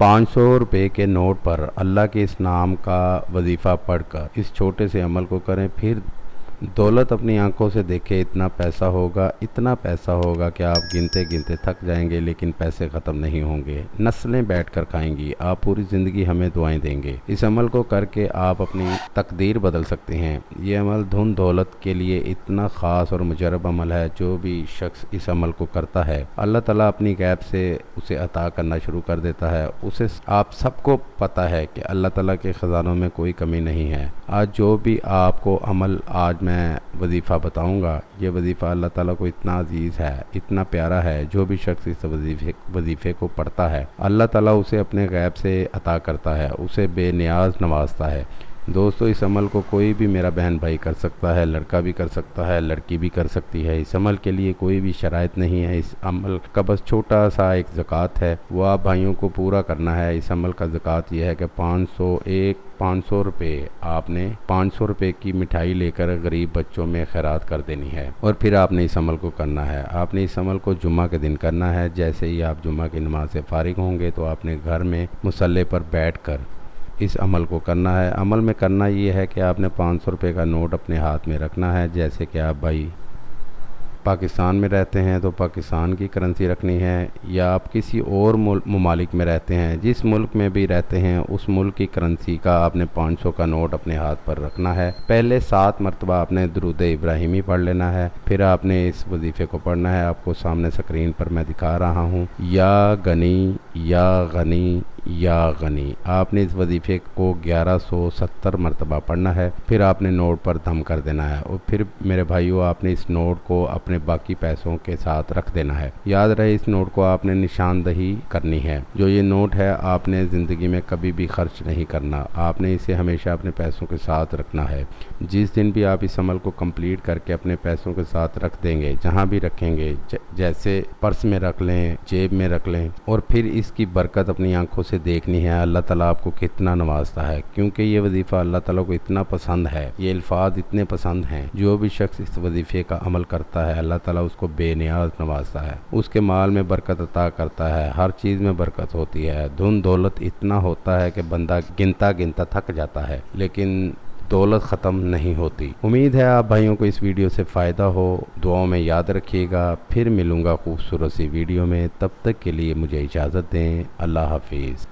500 रुपए के नोट पर अल्लाह के इस नाम का वजीफ़ा पढ़कर इस छोटे से अमल को करें, फिर दौलत अपनी आंखों से देखे। इतना पैसा होगा कि आप गिनते गिनते थक जाएंगे, लेकिन पैसे ख़त्म नहीं होंगे। नस्लें बैठकर खाएंगी। आप पूरी ज़िंदगी हमें दुआएं देंगे। इस अमल को करके आप अपनी तकदीर बदल सकते हैं। ये अमल धन दौलत के लिए इतना ख़ास और मुजरब अमल है। जो भी शख्स इस अमल को करता है, अल्लाह ताला अपनी गैब से उसे अता करना शुरू कर देता है। उसे आप सबको पता है कि अल्लाह ताला के ख़जानों में कोई कमी नहीं है। आज जो भी आपको अमल आज मैं वजीफ़ा बताऊंगा, ये वजीफ़ा अल्लाह ताला को इतना अजीज़ है, इतना प्यारा है। जो भी शख्स इस वजीफ़े को पढ़ता है, अल्लाह ताला उसे अपने गैब से अता करता है, उसे बेनियाज नवाजता है। दोस्तों, इस अमल को कोई भी मेरा बहन भाई कर सकता है, लड़का भी कर सकता है, लड़की भी कर सकती है। इस अमल के लिए कोई भी शराइत नहीं है। इस अमल का बस छोटा सा एक ज़कात है, वो आप भाइयों को पूरा करना है। इस अमल का ज़कात यह है कि 500 रुपये आपने 500 रुपये की मिठाई लेकर गरीब बच्चों में खैरात कर देनी है। और फिर आपने इस अमल को करना है। आपने इस अमल को जुम्मा के दिन करना है। जैसे ही आप जुम्मा की नमाज से फारिग होंगे तो आपने घर में मुसल्ले पर बैठकर इस अमल को करना है। अमल में करना ये है कि आपने 500 रुपये का नोट अपने हाथ में रखना है। जैसे कि आप भाई पाकिस्तान में रहते हैं तो पाकिस्तान की करेंसी रखनी है, या आप किसी और ममालिक में रहते हैं, जिस मुल्क में भी रहते हैं उस मुल्क की करेंसी का आपने 500 का नोट अपने हाथ पर रखना है। पहले 7 मरतबा आपने दुरूद इब्राहिमी पढ़ लेना है। फिर आपने इस वजीफ़े को पढ़ना है। आपको सामने स्क्रीन पर मैं दिखा रहा हूँ, या गनी या गनी या गनी। आपने इस वजीफ़े को 1170 मरतबा पढ़ना है। फिर आपने नोट पर धम कर देना है। और फिर मेरे भाइयों, आपने इस नोट को अपने बाकी पैसों के साथ रख देना है। याद रहे, इस नोट को आपने निशानदही करनी है। जो ये नोट है, आपने ज़िंदगी में कभी भी खर्च नहीं करना। आपने इसे हमेशा अपने पैसों के साथ रखना है। जिस दिन भी आप इस अमल को कंप्लीट करके अपने पैसों के साथ रख देंगे, जहाँ भी रखेंगे, जैसे पर्स में रख लें, जेब में रख लें, और फिर इसकी बरकत अपनी आंखों से देखनी है। अल्लाह ताला आपको कितना नवाजता है, क्योंकि ये वजीफ़ा अल्लाह ताला को इतना पसंद है, ये अल्फाज इतने पसंद हैं। जो भी शख्स इस वजीफ़े का अमल करता है, अल्लाह ताला उसको बेनियाज नवाजता है, उसके माल में बरकत अता करता है। हर चीज़ में बरकत होती है। धन दौलत इतना होता है कि बंदा गिनता गिनता थक जाता है, लेकिन दौलत ख़त्म नहीं होती। उम्मीद है आप भाइयों को इस वीडियो से फ़ायदा हो। दुआओं में याद रखिएगा। फिर मिलूँगा खूबसूरत सी वीडियो में। तब तक के लिए मुझे इजाज़त दें। अल्लाह हाफिज़।